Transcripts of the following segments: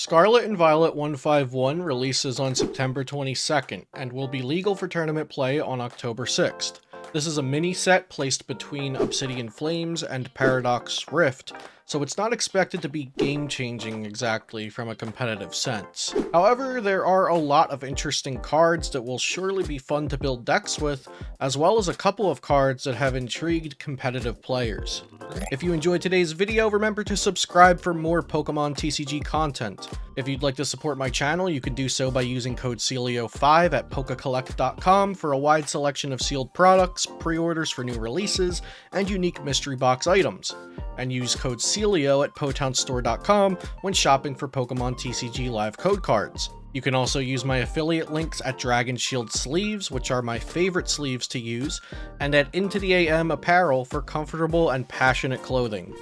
Scarlet and Violet 151 releases on September 22nd and will be legal for tournament play on October 6th. This is a mini set placed between Obsidian Flames and Paradox Rift, so it's not expected to be game-changing exactly from a competitive sense. However, there are a lot of interesting cards that will surely be fun to build decks with, as well as a couple of cards that have intrigued competitive players. If you enjoyed today's video, remember to subscribe for more Pokemon TCG content. If you'd like to support my channel, you can do so by using code CELIO5 at PokeCollect.com for a wide selection of sealed products, pre-orders for new releases, and unique mystery box items. And use code CELIO at PotownStore.com when shopping for Pokemon TCG live code cards. You can also use my affiliate links at Dragon Shield Sleeves, which are my favorite sleeves to use, and at Into the AM Apparel for comfortable and passionate clothing.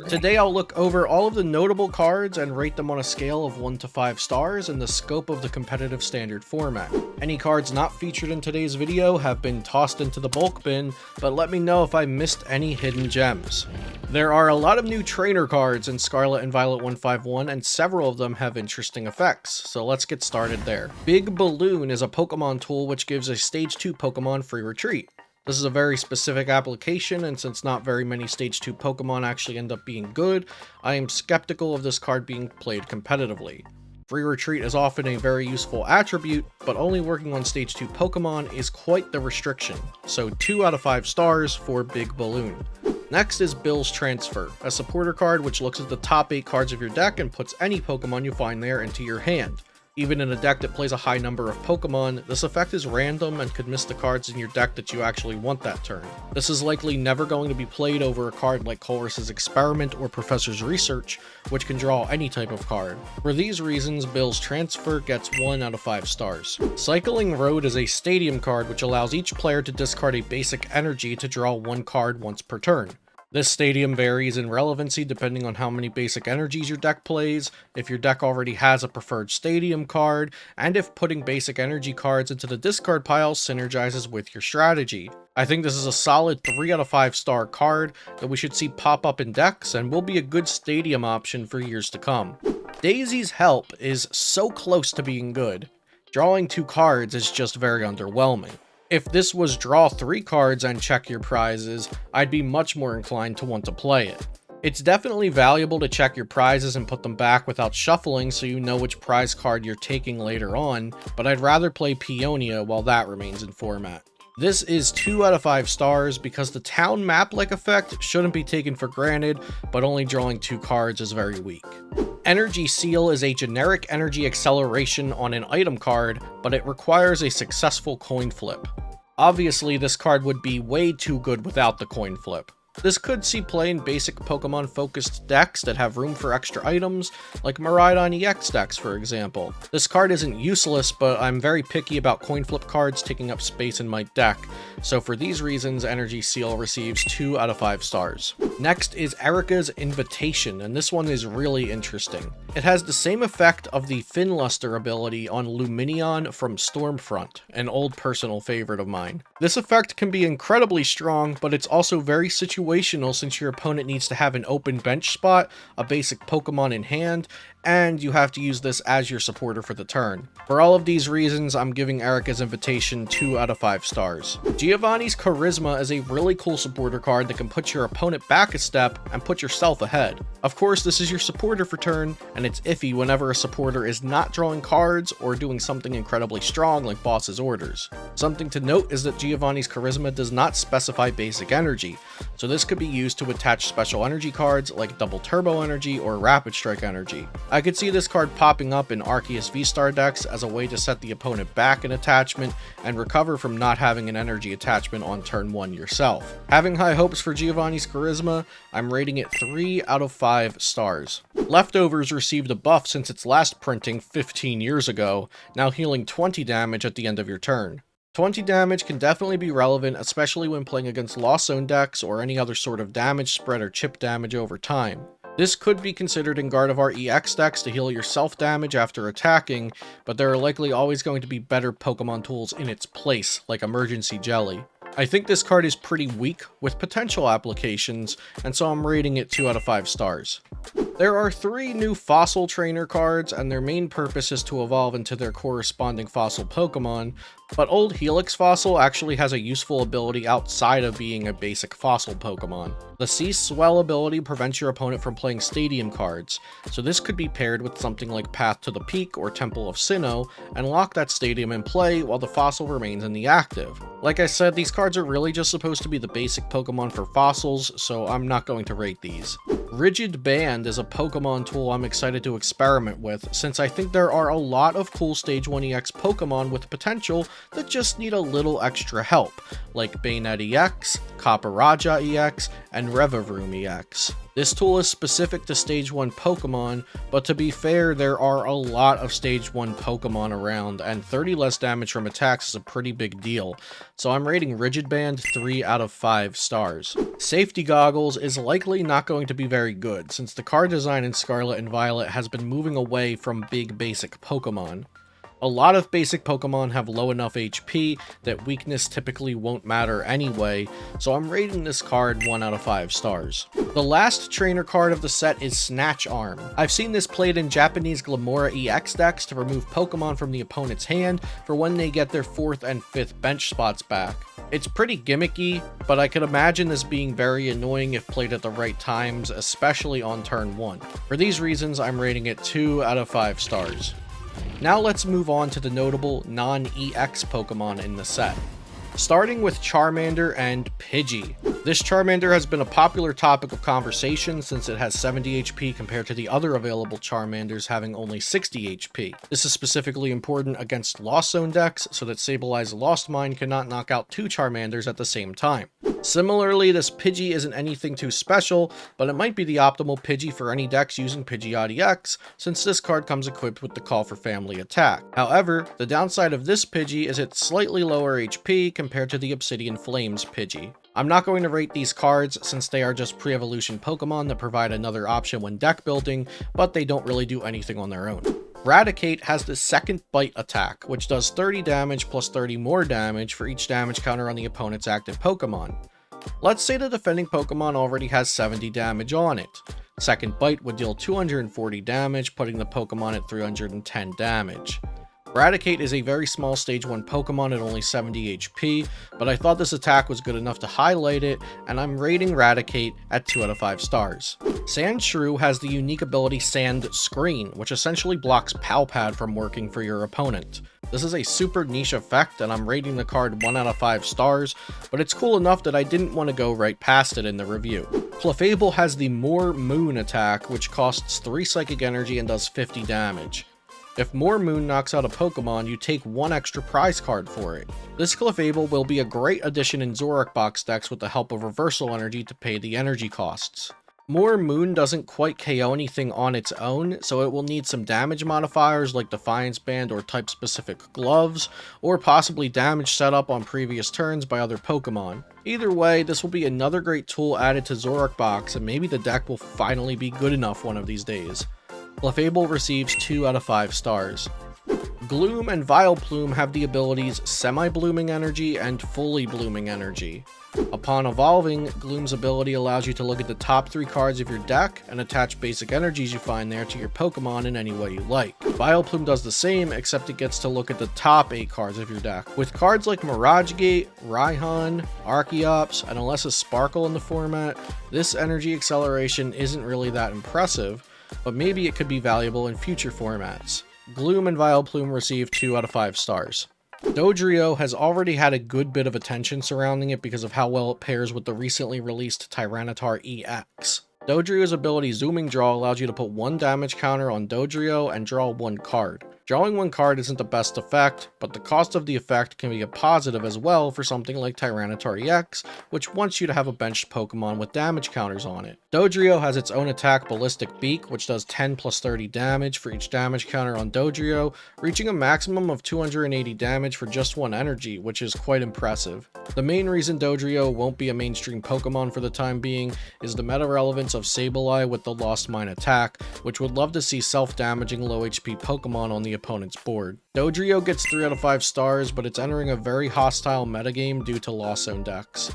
Today I'll look over all of the notable cards and rate them on a scale of 1 to 5 stars in the scope of the competitive standard format. Any cards not featured in today's video have been tossed into the bulk bin, but let me know if I missed any hidden gems. There are a lot of new trainer cards in Scarlet and Violet 151, and several of them have interesting effects, so let's get started there. Big Balloon is a Pokemon tool which gives a Stage 2 Pokemon free retreat. This is a very specific application, and since not very many Stage 2 Pokemon actually end up being good, I am skeptical of this card being played competitively. Free Retreat is often a very useful attribute, but only working on Stage 2 Pokemon is quite the restriction, so 2 out of 5 stars for Big Balloon. Next is Bill's Transfer, a supporter card which looks at the top 8 cards of your deck and puts any Pokemon you find there into your hand. Even in a deck that plays a high number of Pokemon, this effect is random and could miss the cards in your deck that you actually want that turn. This is likely never going to be played over a card like Colress's Experiment or Professor's Research, which can draw any type of card. For these reasons, Bill's Transfer gets 1 out of 5 stars. Cycling Road is a stadium card which allows each player to discard a basic energy to draw 1 card once per turn. This stadium varies in relevancy depending on how many basic energies your deck plays, if your deck already has a preferred stadium card, and if putting basic energy cards into the discard pile synergizes with your strategy. I think this is a solid 3 out of 5 star card that we should see pop up in decks and will be a good stadium option for years to come. Daisy's Help is so close to being good. Drawing 2 cards is just very underwhelming. If this was draw 3 cards and check your prizes, I'd be much more inclined to want to play it. It's definitely valuable to check your prizes and put them back without shuffling so you know which prize card you're taking later on, but I'd rather play Peonia while that remains in format. This is 2 out of 5 stars because the town map-like effect shouldn't be taken for granted, but only drawing 2 cards is very weak. Energy Seal is a generic energy acceleration on an item card, but it requires a successful coin flip. Obviously, this card would be way too good without the coin flip. This could see play in basic Pokemon-focused decks that have room for extra items, like Miraidon EX decks for example. This card isn't useless, but I'm very picky about coin flip cards taking up space in my deck, so for these reasons, Energy Seal receives 2 out of 5 stars. Next is Erica's Invitation, and this one is really interesting. It has the same effect of the Finluster ability on Luminion from Stormfront, an old personal favorite of mine. This effect can be incredibly strong, but it's also very situational since your opponent needs to have an open bench spot, a basic Pokemon in hand, and you have to use this as your supporter for the turn. For all of these reasons, I'm giving Erica's Invitation 2 out of 5 stars. Giovanni's Charisma is a really cool supporter card that can put your opponent back a step and put yourself ahead. Of course, this is your supporter for turn, and it's iffy whenever a supporter is not drawing cards or doing something incredibly strong like boss's orders. Something to note is that Giovanni's Charisma does not specify basic energy, so this could be used to attach special energy cards like Double Turbo Energy or Rapid Strike Energy. I could see this card popping up in Arceus V-Star decks as a way to set the opponent back an attachment and recover from not having an energy attachment on turn 1 yourself. Having high hopes for Giovanni's Charisma, I'm rating it 3 out of 5 stars. Leftovers received a buff since its last printing 15 years ago, now healing 20 damage at the end of your turn. 20 damage can definitely be relevant, especially when playing against Lost Zone decks or any other sort of damage spread or chip damage over time. This could be considered in Gardevoir EX decks to heal your self-damage after attacking, but there are likely always going to be better Pokemon tools in its place, like Emergency Jelly. I think this card is pretty weak with potential applications, and so I'm rating it 2 out of 5 stars. There are 3 new fossil trainer cards, and their main purpose is to evolve into their corresponding fossil Pokemon, but Old Helix Fossil actually has a useful ability outside of being a basic fossil Pokemon. The Sea Swell ability prevents your opponent from playing stadium cards, so this could be paired with something like Path to the Peak or Temple of Sinnoh, and lock that stadium in play while the fossil remains in the active. Like I said, these cards are really just supposed to be the basic Pokemon for fossils, so I'm not going to rate these. Rigid Band is a Pokemon tool I'm excited to experiment with, since I think there are a lot of cool Stage 1 EX Pokemon with potential that just need a little extra help, like Bayonet EX, Copperajah EX, and Revavroom EX. This tool is specific to Stage 1 Pokemon, but to be fair, there are a lot of Stage 1 Pokemon around, and 30 less damage from attacks is a pretty big deal, so I'm rating Rigid Band 3 out of 5 stars. Safety Goggles is likely not going to be very good, since the card design in Scarlet and Violet has been moving away from big basic Pokemon. A lot of basic Pokemon have low enough HP that weakness typically won't matter anyway, so I'm rating this card 1 out of 5 stars. The last trainer card of the set is Snatch Arm. I've seen this played in Japanese Glamora EX decks to remove Pokemon from the opponent's hand for when they get their 4th and 5th bench spots back. It's pretty gimmicky, but I could imagine this being very annoying if played at the right times, especially on turn 1. For these reasons, I'm rating it 2 out of 5 stars. Now let's move on to the notable non-EX Pokemon in the set. Starting with Charmander and Pidgey. This Charmander has been a popular topic of conversation since it has 70 HP compared to the other available Charmanders having only 60 HP. This is specifically important against Lost Zone decks so that Sablei's Lost Mine cannot knock out 2 Charmanders at the same time. Similarly, this Pidgey isn't anything too special, but it might be the optimal Pidgey for any decks using Pidgeot EX, since this card comes equipped with the Call for Family attack. However, the downside of this Pidgey is its slightly lower HP compared to the Obsidian Flames Pidgey. I'm not going to rate these cards since they are just pre-evolution Pokemon that provide another option when deck building, but they don't really do anything on their own. Raticate has the second Bite attack, which does 30 damage plus 30 more damage for each damage counter on the opponent's active Pokemon. Let's say the defending Pokemon already has 70 damage on it. Second Bite would deal 240 damage, putting the Pokemon at 310 damage. Raticate is a very small Stage 1 Pokemon at only 70 HP, but I thought this attack was good enough to highlight it, and I'm rating Raticate at 2 out of 5 stars. Sandshrew has the unique ability Sand Screen, which essentially blocks Palpad from working for your opponent. This is a super niche effect, and I'm rating the card 1 out of 5 stars, but it's cool enough that I didn't want to go right past it in the review. Clefable has the More Moon attack, which costs 3 Psychic Energy and does 50 damage. If More Moon knocks out a Pokemon, you take 1 extra prize card for it. This Clefable will be a great addition in Zoroark box decks with the help of Reversal Energy to pay the energy costs. More Moon doesn't quite KO anything on its own, so it will need some damage modifiers like Defiance Band or type-specific gloves, or possibly damage set up on previous turns by other Pokemon. Either way, this will be another great tool added to Zoroark box, and maybe the deck will finally be good enough one of these days. Clefable receives 2 out of 5 stars. Gloom and Vileplume have the abilities Semi-Blooming Energy and Fully Blooming Energy. Upon evolving, Gloom's ability allows you to look at the top 3 cards of your deck and attach basic energies you find there to your Pokemon in any way you like. Vileplume does the same, except it gets to look at the top 8 cards of your deck. With cards like Mirage Gate, Raihan, Archeops, and unless a Sparkle in the format, this energy acceleration isn't really that impressive, but maybe it could be valuable in future formats. Gloom and Vileplume receive 2 out of 5 stars. Dodrio has already had a good bit of attention surrounding it because of how well it pairs with the recently released Tyranitar EX. Dodrio's ability Zooming Draw allows you to put 1 damage counter on Dodrio and draw 1 card. Drawing 1 card isn't the best effect, but the cost of the effect can be a positive as well for something like Tyranitar EX, which wants you to have a benched Pokemon with damage counters on it. Dodrio has its own attack Ballistic Beak, which does 10 plus 30 damage for each damage counter on Dodrio, reaching a maximum of 280 damage for just 1 energy, which is quite impressive. The main reason Dodrio won't be a mainstream Pokemon for the time being is the meta relevance of Sableye with the Lost Mine attack, which would love to see self-damaging low HP Pokemon on the the opponent's board. Dodrio gets 3 out of 5 stars, but it's entering a very hostile metagame due to Lost Zone decks.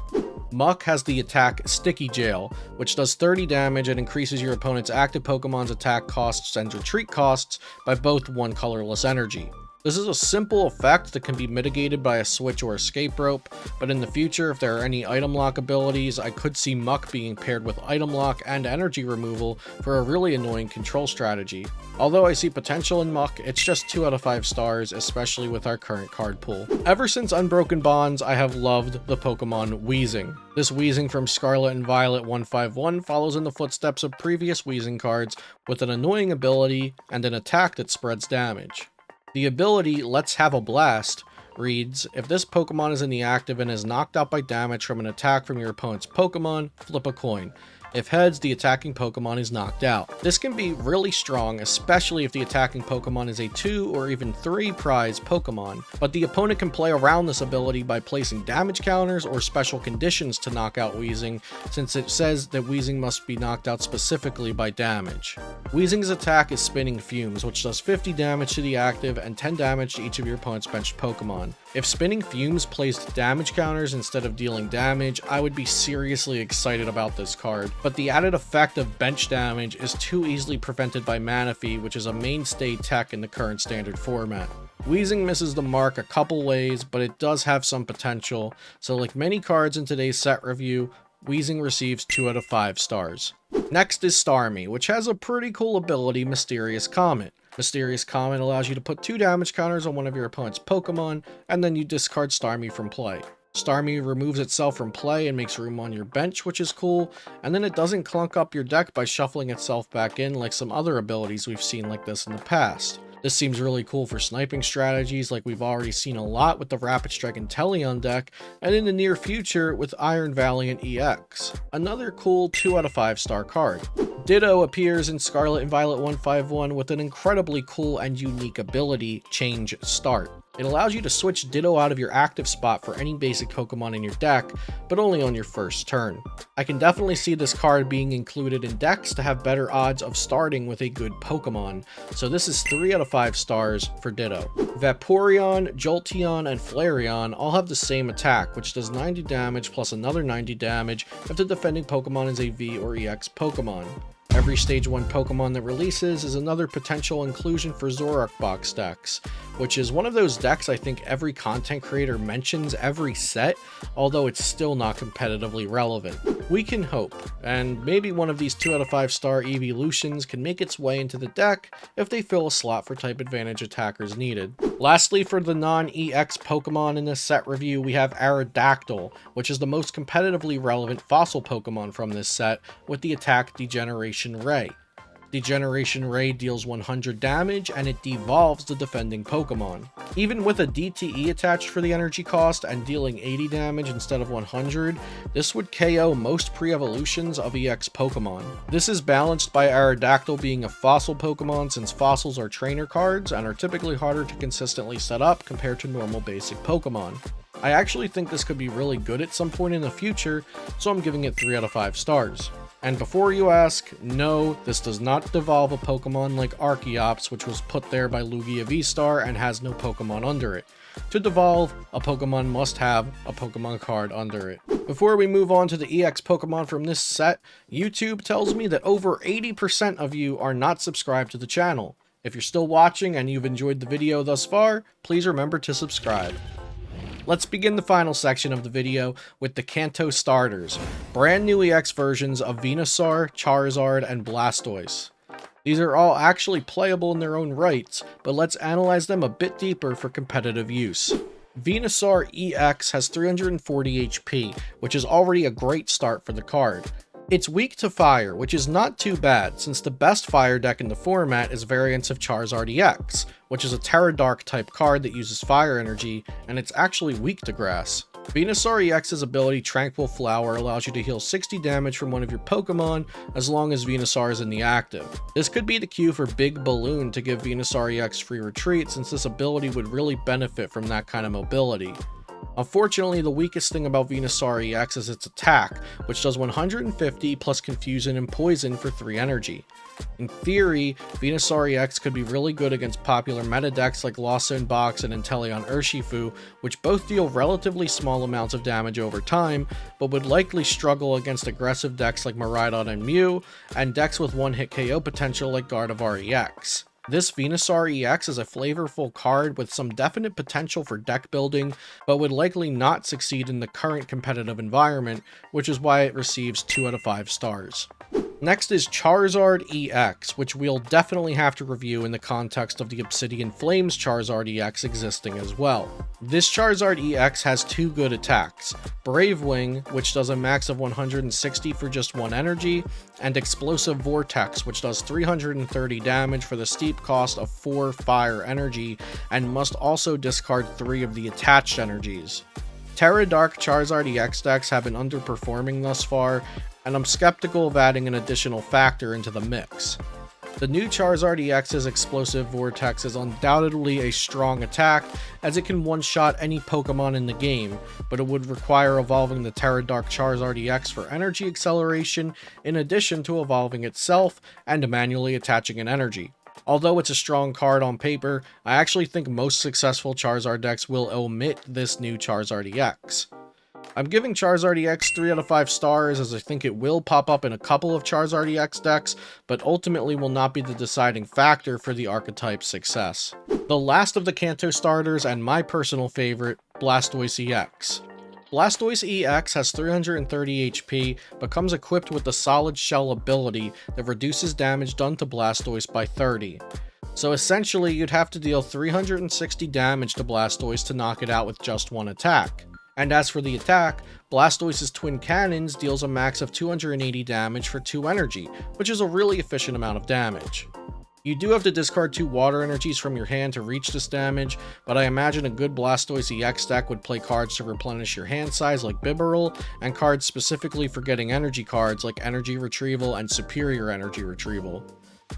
Muck has the attack Sticky Jail, which does 30 damage and increases your opponent's active Pokemon's attack costs and retreat costs by both 1 colorless energy. This is a simple effect that can be mitigated by a switch or escape rope, but in the future, if there are any item lock abilities, I could see Muck being paired with item lock and energy removal for a really annoying control strategy. Although I see potential in Muck, it's just 2 out of 5 stars, especially with our current card pool. Ever since Unbroken Bonds, I have loved the Pokemon Weezing. This Weezing from Scarlet and Violet 151 follows in the footsteps of previous Weezing cards with an annoying ability and an attack that spreads damage. The ability, Let's Have a Blast, reads, if this Pokemon is in the active and is knocked out by damage from an attack from your opponent's Pokemon, flip a coin. If heads, the attacking Pokemon is knocked out. This can be really strong, especially if the attacking Pokemon is a 2 or even 3 prize Pokemon, but the opponent can play around this ability by placing damage counters or special conditions to knock out Weezing, since it says that Weezing must be knocked out specifically by damage. Weezing's attack is Spinning Fumes, which does 50 damage to the active and 10 damage to each of your opponent's benched Pokemon. If Spinning Fumes placed damage counters instead of dealing damage, I would be seriously excited about this card, but the added effect of bench damage is too easily prevented by Manaphy, which is a mainstay tech in the current standard format. Weezing misses the mark a couple ways, but it does have some potential, so like many cards in today's set review, Weezing receives 2 out of 5 stars. Next is Starmie, which has a pretty cool ability, Mysterious Comet. Mysterious Comet allows you to put 2 damage counters on one of your opponent's Pokemon, and then you discard Starmie from play. Starmie removes itself from play and makes room on your bench, which is cool, and then it doesn't clunk up your deck by shuffling itself back in like some other abilities we've seen like this in the past. This seems really cool for sniping strategies like we've already seen a lot with the Rapid Strike Inteleon deck, and in the near future with Iron Valiant EX. Another cool 2 out of 5 star card. Ditto appears in Scarlet and Violet 151 with an incredibly cool and unique ability, Change Start. It allows you to switch Ditto out of your active spot for any basic Pokemon in your deck, but only on your first turn. I can definitely see this card being included in decks to have better odds of starting with a good Pokemon, so this is 3 out of 5 stars for Ditto. Vaporeon, Jolteon, and Flareon all have the same attack, which does 90 damage plus another 90 damage if the defending Pokemon is a V or EX Pokemon. Every Stage 1 Pokemon that releases is another potential inclusion for Zoroark box decks, which is one of those decks I think every content creator mentions every set, although it's still not competitively relevant. We can hope, and maybe one of these 2 out of 5 star evolutions can make its way into the deck if they fill a slot for type advantage attackers needed. Lastly, for the non-EX Pokemon in this set review, we have Aerodactyl, which is the most competitively relevant fossil Pokemon from this set, with the attack Degeneration Ray. Degeneration Ray deals 100 damage and it devolves the defending Pokemon. Even with a DTE attached for the energy cost and dealing 80 damage instead of 100, this would KO most pre-evolutions of EX Pokemon. This is balanced by Aerodactyl being a fossil Pokemon, since fossils are trainer cards and are typically harder to consistently set up compared to normal basic Pokemon. I actually think this could be really good at some point in the future, so I'm giving it 3 out of 5 stars. And before you ask, no, this does not devolve a Pokemon like Archeops, which was put there by Lugia V-Star and has no Pokemon under it. To devolve, a Pokemon must have a Pokemon card under it. Before we move on to the EX Pokemon from this set, YouTube tells me that over 80% of you are not subscribed to the channel. If you're still watching and you've enjoyed the video thus far, please remember to subscribe. Let's begin the final section of the video with the Kanto starters, brand new EX versions of Venusaur, Charizard, and Blastoise. These are all actually playable in their own rights, but let's analyze them a bit deeper for competitive use. Venusaur EX has 340 HP, which is already a great start for the card. It's weak to fire, which is not too bad, since the best fire deck in the format is variants of Charizard EX, which is a Terra Dark type card that uses fire energy, and it's actually weak to grass. Venusaur EX's ability Tranquil Flower allows you to heal 60 damage from one of your Pokemon as long as Venusaur is in the active. This could be the cue for Big Balloon to give Venusaur EX free retreat, since this ability would really benefit from that kind of mobility. Unfortunately, the weakest thing about Venusaur EX is its attack, which does 150 plus Confusion and Poison for 3 energy. In theory, Venusaur EX could be really good against popular meta decks like Lost Zone Box and Inteleon Urshifu, which both deal relatively small amounts of damage over time, but would likely struggle against aggressive decks like Miraidon and Mew, and decks with one-hit KO potential like Gardevoir EX. This Venusaur EX is a flavorful card with some definite potential for deck building, but would likely not succeed in the current competitive environment, which is why it receives 2 out of 5 stars. Next is Charizard EX, which we'll definitely have to review in the context of the Obsidian Flames Charizard EX existing as well. This Charizard EX has 2 good attacks, Brave Wing, which does a max of 160 for just 1 energy, and Explosive Vortex, which does 330 damage for the steep cost of 4 fire energy, and must also discard 3 of the attached energies. Terra Dark Charizard EX decks have been underperforming thus far, and I'm skeptical of adding an additional factor into the mix. The new Charizard EX's Explosive Vortex is undoubtedly a strong attack, as it can one-shot any Pokemon in the game, but it would require evolving the Terra Dark Charizard EX for energy acceleration, in addition to evolving itself and manually attaching an energy. Although it's a strong card on paper, I actually think most successful Charizard decks will omit this new Charizard EX. I'm giving Charizard EX 3 out of 5 stars, as I think it will pop up in a couple of Charizard EX decks, but ultimately will not be the deciding factor for the archetype's success. The last of the Kanto starters, and my personal favorite, Blastoise EX. Blastoise EX has 330 HP, but comes equipped with the Solid Shell ability that reduces damage done to Blastoise by 30. So essentially, you'd have to deal 360 damage to Blastoise to knock it out with just 1 attack. And as for the attack, Blastoise's Twin Cannons deals a max of 280 damage for 2 energy, which is a really efficient amount of damage. You do have to discard 2 water energies from your hand to reach this damage, but I imagine a good Blastoise EX deck would play cards to replenish your hand size like Bibarel, and cards specifically for getting energy cards like Energy Retrieval and Superior Energy Retrieval.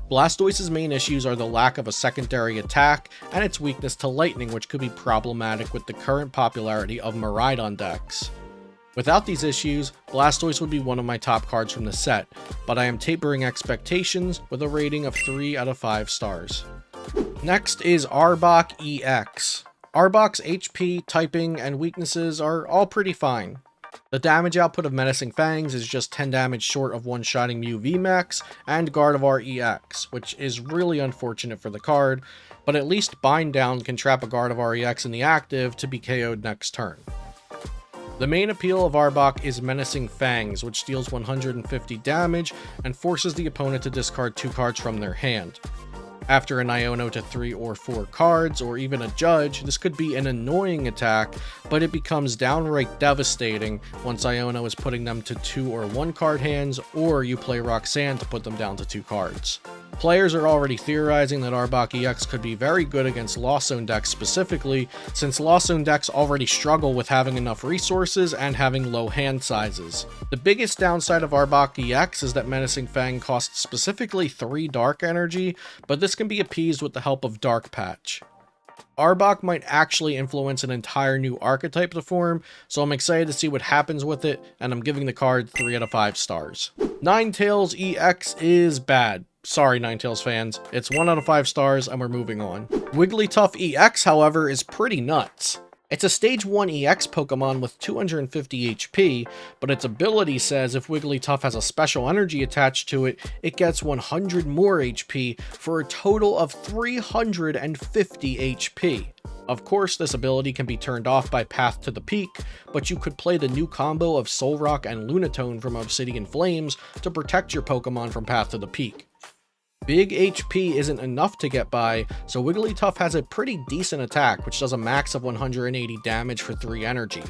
Blastoise's main issues are the lack of a secondary attack, and its weakness to lightning, which could be problematic with the current popularity of Miraidon decks. Without these issues, Blastoise would be one of my top cards from the set, but I am tapering expectations with a rating of 3 out of 5 stars. Next is Arbok EX. Arbok's HP, typing, and weaknesses are all pretty fine. The damage output of Menacing Fangs is just 10 damage short of one-shotting Mew VMAX and Gardevoir EX, which is really unfortunate for the card, but at least Bind Down can trap a Gardevoir EX in the active to be KO'd next turn. The main appeal of Arbok is Menacing Fangs, which deals 150 damage and forces the opponent to discard 2 cards from their hand. After an Iono to 3 or 4 cards, or even a Judge, this could be an annoying attack, but it becomes downright devastating once Iono is putting them to 2 or 1 card hands, or you play Roxanne to put them down to 2 cards. Players are already theorizing that Arbok EX could be very good against Lost Zone decks specifically, since Lost Zone decks already struggle with having enough resources and having low hand sizes. The biggest downside of Arbok EX is that Menacing Fang costs specifically 3 Dark Energy, but this can be appeased with the help of Dark Patch. Arbok might actually influence an entire new archetype to form, so I'm excited to see what happens with it, and I'm giving the card 3 out of 5 stars. Ninetales EX is bad. Sorry, Ninetales fans. It's 1 out of 5 stars, and we're moving on. Wigglytuff EX, however, is pretty nuts. It's a Stage 1 EX Pokemon with 250 HP, but its ability says if Wigglytuff has a special energy attached to it, it gets 100 more HP for a total of 350 HP. Of course, this ability can be turned off by Path to the Peak, but you could play the new combo of Solrock and Lunatone from Obsidian Flames to protect your Pokemon from Path to the Peak. Big HP isn't enough to get by, so Wigglytuff has a pretty decent attack, which does a max of 180 damage for 3 energy.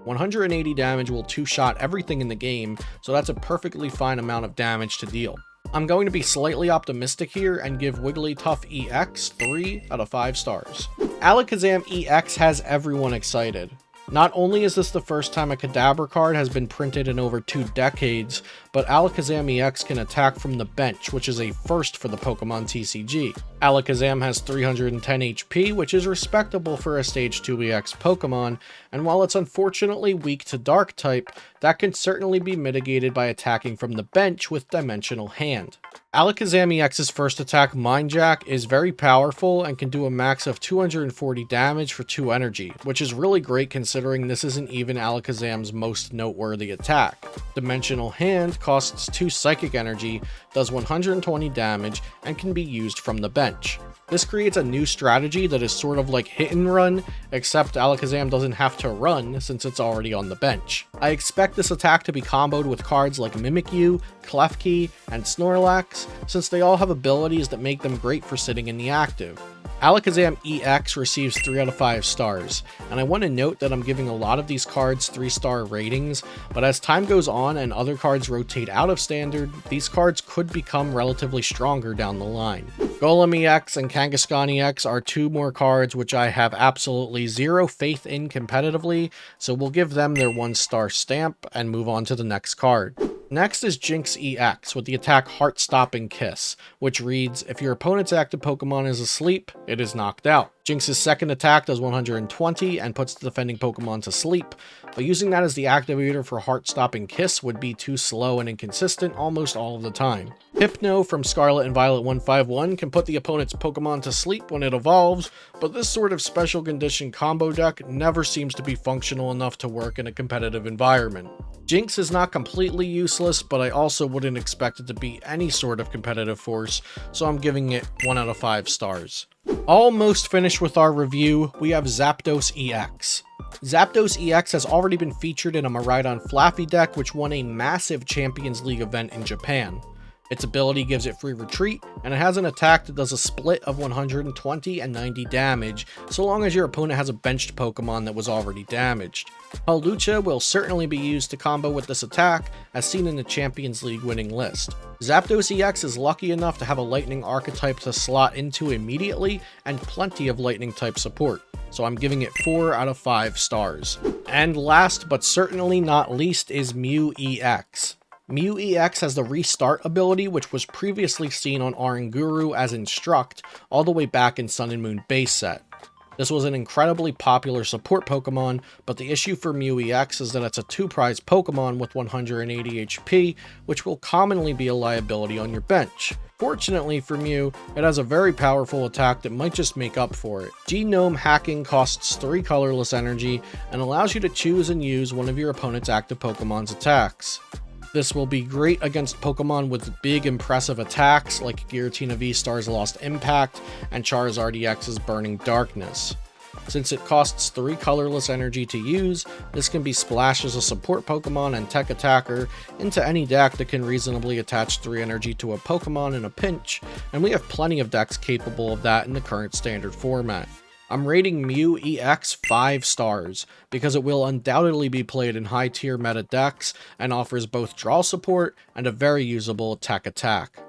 180 damage will 2-shot everything in the game, so that's a perfectly fine amount of damage to deal. I'm going to be slightly optimistic here and give Wigglytuff EX 3 out of 5 stars. Alakazam EX has everyone excited. Not only is this the first time a Kadabra card has been printed in over 2 decades, but Alakazam EX can attack from the bench, which is a first for the Pokemon TCG. Alakazam has 310 HP, which is respectable for a Stage 2 EX Pokemon, and while it's unfortunately weak to Dark type, that can certainly be mitigated by attacking from the bench with Dimensional Hand. Alakazam EX's first attack, Mind Jack, is very powerful and can do a max of 240 damage for 2 energy, which is really great considering this isn't even Alakazam's most noteworthy attack. Dimensional Hand costs 2 psychic energy, does 120 damage, and can be used from the bench. This creates a new strategy that is sort of like hit and run, except Alakazam doesn't have to run since it's already on the bench. I expect this attack to be comboed with cards like Mimikyu, Klefki, and Snorlax, since they all have abilities that make them great for sitting in the active. Alakazam EX receives 3 out of 5 stars, and I want to note that I'm giving a lot of these cards 3-star ratings, but as time goes on and other cards rotate out of standard, these cards could become relatively stronger down the line. Golem EX and Kangaskhan EX are 2 more cards which I have absolutely zero faith in competitively, so we'll give them their 1-star stamp and move on to the next card. Next is Jynx EX with the attack Heart-Stopping Kiss, which reads, if your opponent's active Pokemon is asleep, it is knocked out. Jynx's second attack does 120 and puts the defending Pokemon to sleep, but using that as the activator for Heart-Stopping Kiss would be too slow and inconsistent almost all of the time. Hypno from Scarlet and Violet 151 can put the opponent's Pokemon to sleep when it evolves, but this sort of special condition combo deck never seems to be functional enough to work in a competitive environment. Jynx is not completely useless, but I also wouldn't expect it to be any sort of competitive force, so I'm giving it 1 out of 5 stars. Almost finished with our review, we have Zapdos EX. Zapdos EX has already been featured in a Miraidon Flaffy deck which won a massive Champions League event in Japan. Its ability gives it free retreat, and it has an attack that does a split of 120 and 90 damage, so long as your opponent has a benched Pokemon that was already damaged. Hawlucha will certainly be used to combo with this attack, as seen in the Champions League winning list. Zapdos EX is lucky enough to have a Lightning archetype to slot into immediately, and plenty of Lightning type support, so I'm giving it 4 out of 5 stars. And last but certainly not least is Mew EX. Mew EX has the Restart ability, which was previously seen on Oranguru as Instruct all the way back in Sun and Moon base set. This was an incredibly popular support Pokemon, but the issue for Mew EX is that it's a 2-prize Pokemon with 180 HP, which will commonly be a liability on your bench. Fortunately for Mew, it has a very powerful attack that might just make up for it. Genome Hacking costs 3 colorless energy and allows you to choose and use one of your opponent's active Pokemon's attacks. This will be great against Pokemon with big impressive attacks like Giratina V-Star's Lost Impact and Charizard EX's Burning Darkness. Since it costs 3 colorless energy to use, this can be splashed as a support Pokemon and tech attacker into any deck that can reasonably attach 3 energy to a Pokemon in a pinch, and we have plenty of decks capable of that in the current standard format. I'm rating Mew EX 5 stars, because it will undoubtedly be played in high tier meta decks and offers both draw support and a very usable tech attack.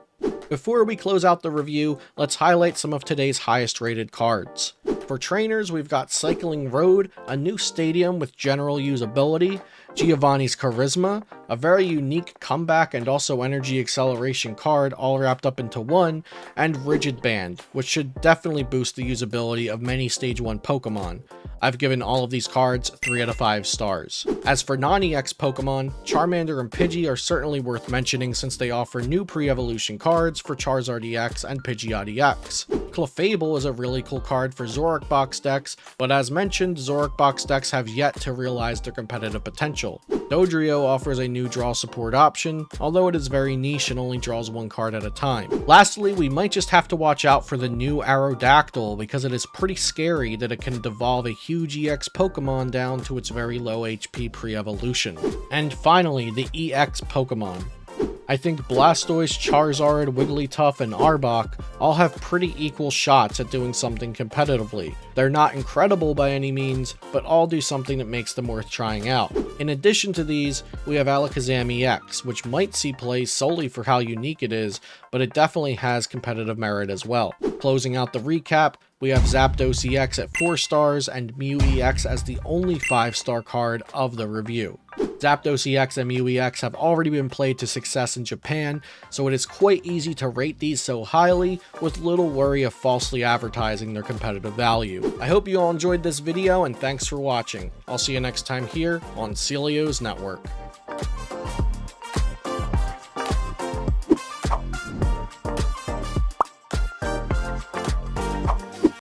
Before we close out the review, let's highlight some of today's highest rated cards. For trainers, we've got Cycling Road, a new stadium with general usability, Giovanni's Charisma, a very unique comeback and also energy acceleration card all wrapped up into one, and Rigid Band, which should definitely boost the usability of many Stage 1 Pokemon. I've given all of these cards 3 out of 5 stars. As for non-EX Pokemon, Charmander and Pidgey are certainly worth mentioning since they offer new pre-evolution cards for Charizard EX and Pidgeot EX. Clefable is a really cool card for Zoroark box decks, but as mentioned, Zoroark box decks have yet to realize their competitive potential. Dodrio offers a new draw support option, although it is very niche and only draws 1 card at a time. Lastly, we might just have to watch out for the new Aerodactyl because it is pretty scary that it can devolve a huge EX Pokemon down to its very low HP pre-evolution. And finally, the EX Pokemon. I think Blastoise, Charizard, Wigglytuff, and Arbok all have pretty equal shots at doing something competitively. They're not incredible by any means, but all do something that makes them worth trying out. In addition to these, we have Alakazam EX, which might see play solely for how unique it is, but it definitely has competitive merit as well. Closing out the recap, we have Zapdos EX at 4 stars and Mew EX as the only 5-star card of the review. Zapdos EX and Mew EX have already been played to success in Japan, so it is quite easy to rate these so highly with little worry of falsely advertising their competitive value. I hope you all enjoyed this video, and thanks for watching. I'll see you next time here on Celio's Network.